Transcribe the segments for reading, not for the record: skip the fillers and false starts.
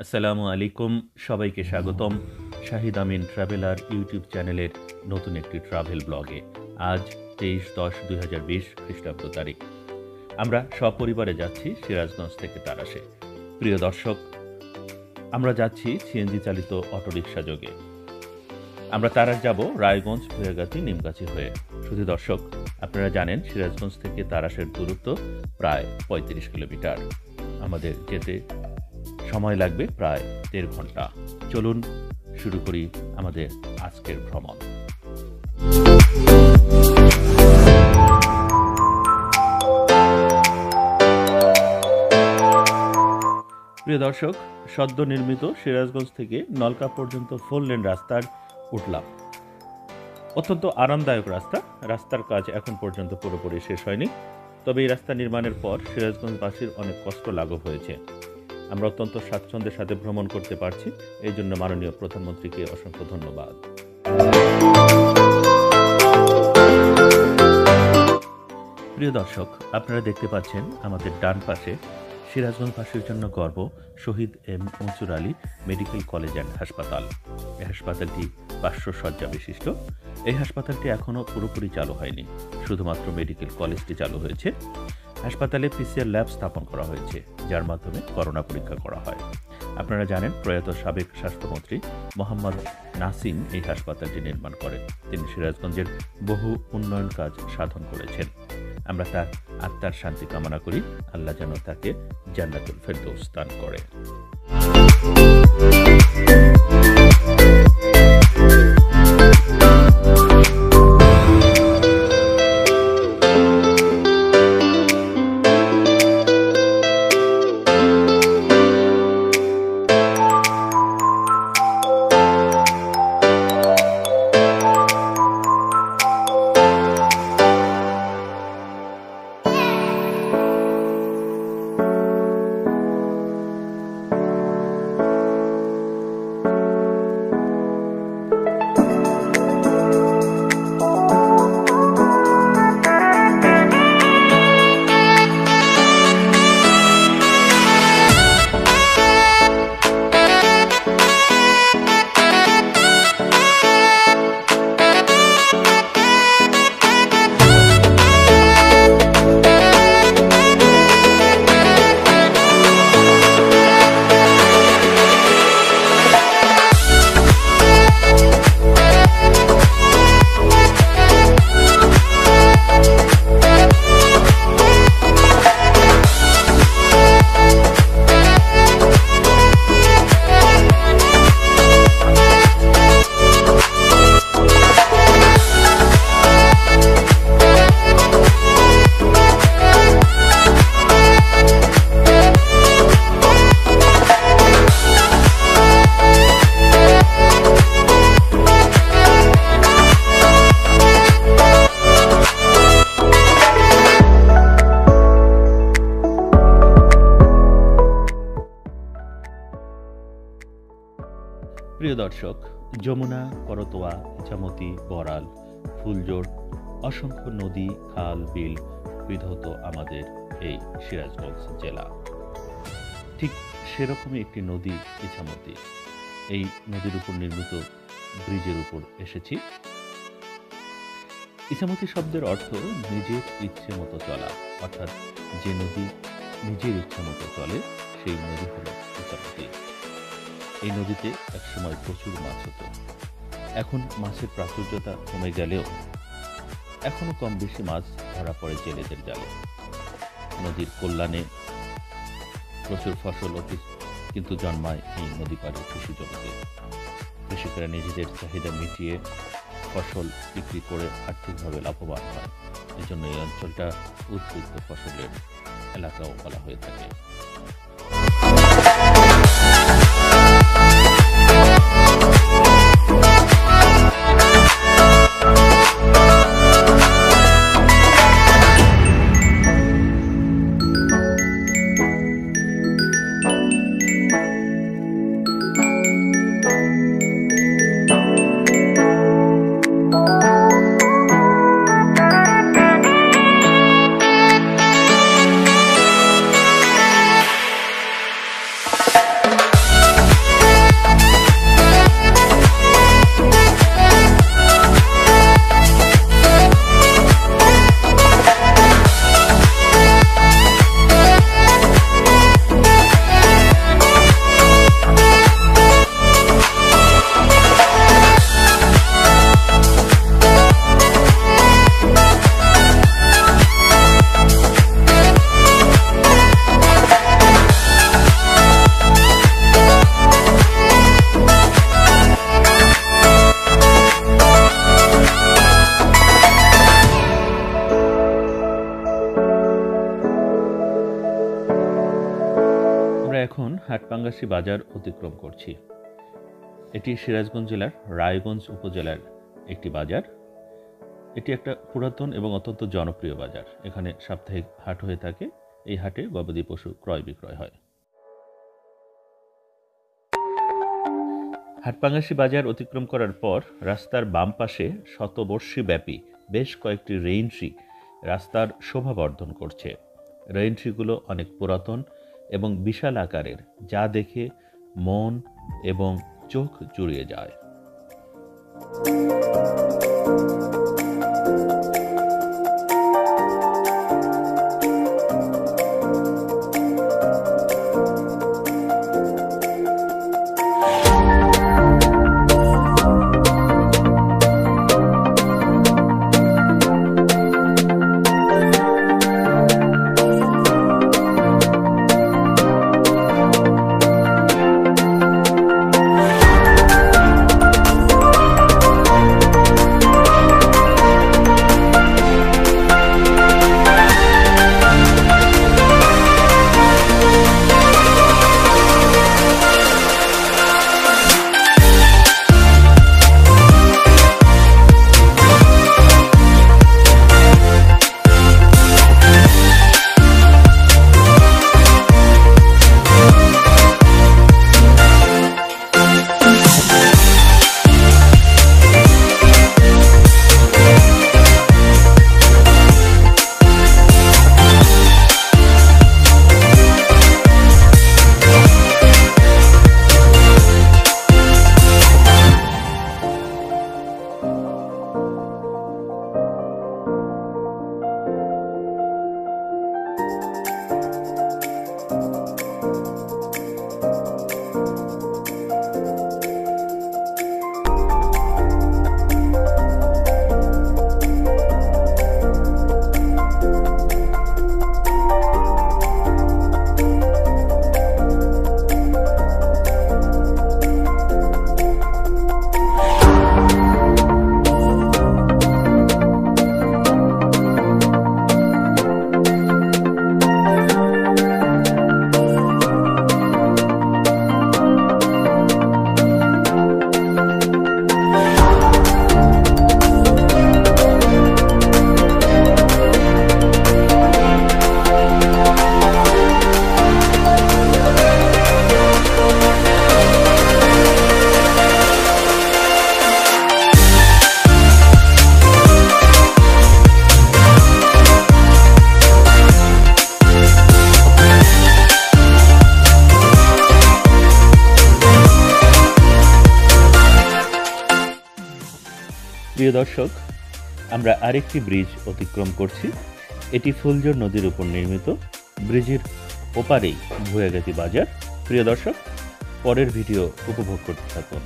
আসসালামু আলাইকুম, সবাইকে স্বাগতম শাহিদ আমিন ট্রাভেলার ইউটিউব চ্যানেলের নতুন একটি ট্রাভেল ব্লগে। আজ 23/10/2020 খ্রিস্টাব্দ তারিখ। আমরা সপরিবারে যাচ্ছি সিরাজগঞ্জ থেকে তারাশে। প্রিয় দর্শক, আমরা যাচ্ছি সিএনজি চালিত অটোরিকশা যোগে। আমরা তারাশ যাব রায়গঞ্জ, ভুয়াগাতি, নিমগাছি হয়ে। শুধু দর্শক, আপনারা জানেন সিরাজগঞ্জ থেকে তারাশের দূরত্ব প্রায় 35 কিলোমিটার। আমাদের যেতে সময় লাগবে প্রায় 1.5 ঘন্টা। চলুন শুরু করি আমাদের আজকের ভ্রমণ। প্রিয় দর্শক, সদ্য নির্মিত সিরাজগঞ্জ থেকে নলকা পর্যন্ত 4 লেন রাস্তার উঠলাম। অত্যন্ত আরামদায়ক রাস্তার কাজ এখন পর্যন্ত পুরোপুরি শেষ হয়নি, তবে এই রাস্তা নির্মাণের পর সিরাজগঞ্জবাসীর অনেক কষ্ট লাঘব হয়েছে। আমরা অত্যন্ত স্বাচ্ছন্দ্যের সাথে ভ্রমণ করতে পারছি, এই জন্য মাননীয় প্রধানমন্ত্রীকে অসংখ্য ধন্যবাদ। প্রিয় দর্শক, আপনারা দেখতে পাচ্ছেন আমাদের ডান পাশে সিরাজগঞ্জবাসীর জন্য গর্ব Shaheed M Mansur Ali medical college and হাসপাতাল। এই হাসপাতালটি 500 শয্যা বিশিষ্ট। এই হাসপাতালটি এখনও পুরোপুরি চালু হয়নি, শুধুমাত্র মেডিকেল কলেজটি চালু হয়েছে। হাসপাতালে পিসিআর ল্যাব স্থাপন করা হয়েছে, যার মাধ্যমে করোনা পরীক্ষা করা হয়। আপনারা জানেন, প্রয়াত সাবেক স্বাস্থ্যমন্ত্রী মোহাম্মদ নাসিম এই হাসপাতালটি নির্মাণ করেন। তিনি সিরাজগঞ্জের বহু উন্নয়ন কাজ সাধন করেছেন। আমরা তার আত্মার শান্তি কামনা করি, আল্লাহ যেন তাকে জান্নাতুল ফেরদৌস দান করে। প্রিয় দর্শক, যমুনা, করতোয়া, ইছামতি, বড়াল, ফুলজোর, অসংখ্য নদী, খাল, বিল বিধৌত আমাদের এই সিরাজগঞ্জ জেলা। ঠিক সেরকমই একটি নদী ইছামতি। এই নদীর উপর নির্মিত ব্রিজের উপর এসেছি। ইছামতি শব্দের অর্থ নিজের ইচ্ছে মতো চলা, অর্থাৎ যে নদী নিজের ইচ্ছে মতো চলে সেই নদী হল ইছামতি। এই নদীতে একসময় প্রচুর মাছ হতো। এখন মাছের প্রাচুর্যতা কমে গেলেও এখনো কম বেশি মাছ ধরা পড়ে জেলেদের জালে। নদীর কল্যাণে প্রচুর ফসল কিন্তু জন্মায় এই নদী পাড়ের কৃষি জমিতে। কৃষকেরা নিজেদের চাহিদা মিটিয়ে ফসল বিক্রি করে আর্থিকভাবে লাভবান হয়। এজন্য এই অঞ্চলটা উদ্বৃত্ত ফসলের এলাকাও বলা হয়ে থাকে। হাটপাঙ্গাসী বাজার অতিক্রম করছি। এটি সিরাজগঞ্জ জেলার রায়গঞ্জ উপজেলার একটি বাজার। এটি একটা পুরাতন এবং অত্যন্ত জনপ্রিয় বাজার। এখানে সাপ্তাহিক হাট হয়ে থাকে। এই হাটে গবাদি পশু ক্রয় বিক্রয় হয়। হাটপাঙ্গাসী বাজার অতিক্রম করার পর রাস্তার বাম পাশে শতবর্ষীব্যাপী বেশ কয়েকটি রেইনট্রি রাস্তার শোভা বর্ধন করছে। রেইনট্রিগুলো অনেক পুরাতন এবং বিশাল আকারের, যা দেখে মন এবং চোখ জুড়িয়ে যায়। প্রিয় দর্শক, আমরা আরেকটি ব্রিজ অতিক্রম করছি। এটি ফুলজোর নদীর উপর নির্মিত। ব্রিজের ওপারেই ভুয়াগাতি বাজার। প্রিয় দর্শক, পরের ভিডিও উপভোগ করতে থাকুন।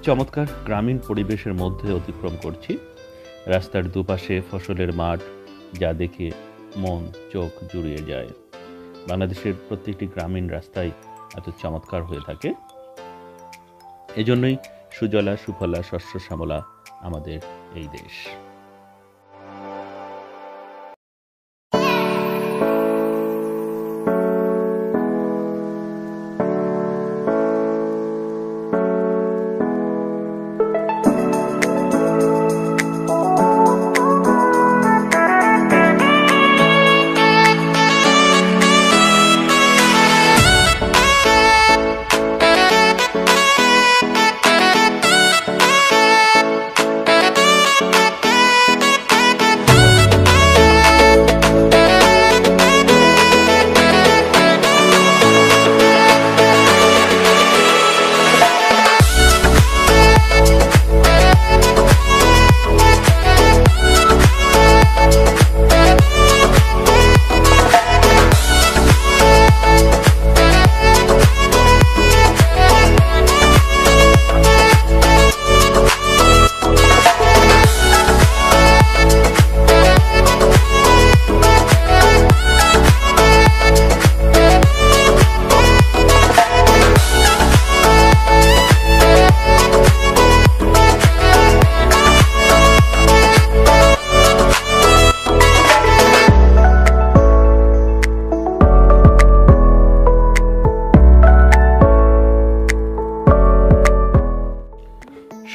চমৎকার গ্রামীণ পরিবেশের মধ্যে অতিক্রম করছি। রাস্তার দুপাশে ফসলের মাঠ, যা দেখে মন চোখ জুড়িয়ে যায়। বাংলাদেশের প্রত্যেকটি গ্রামীণ রাস্তাই এত চমৎকার হয়ে থাকে। এজন্যই সুজলা সুফলা শস্য শ্যামলা আমাদের এই দেশ।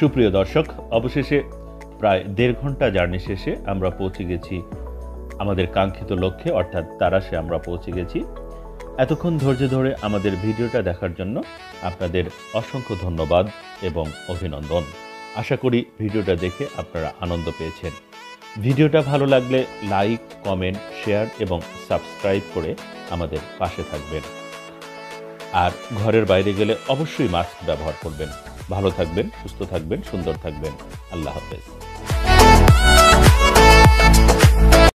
সুপ্রিয় দর্শক, অবশেষে প্রায় 1.5 ঘন্টা জার্নি শেষে আমরা পৌঁছে গেছি আমাদের কাঙ্ক্ষিত লক্ষ্যে, অর্থাৎ তারাশে আমরা পৌঁছে গেছি। এতক্ষণ ধৈর্য ধরে আমাদের ভিডিওটা দেখার জন্য আপনাদের অসংখ্য ধন্যবাদ এবং অভিনন্দন। আশা করি ভিডিওটা দেখে আপনারা আনন্দ পেয়েছেন। ভিডিওটা ভালো লাগলে লাইক, কমেন্ট, শেয়ার এবং সাবস্ক্রাইব করে আমাদের পাশে থাকবেন। আর ঘরের বাইরে গেলে অবশ্যই মাস্ক ব্যবহার করবেন। ভালো থাকবেন, সুস্থ থাকবেন, সুন্দর থাকবেন। আল্লাহ হাফেজ।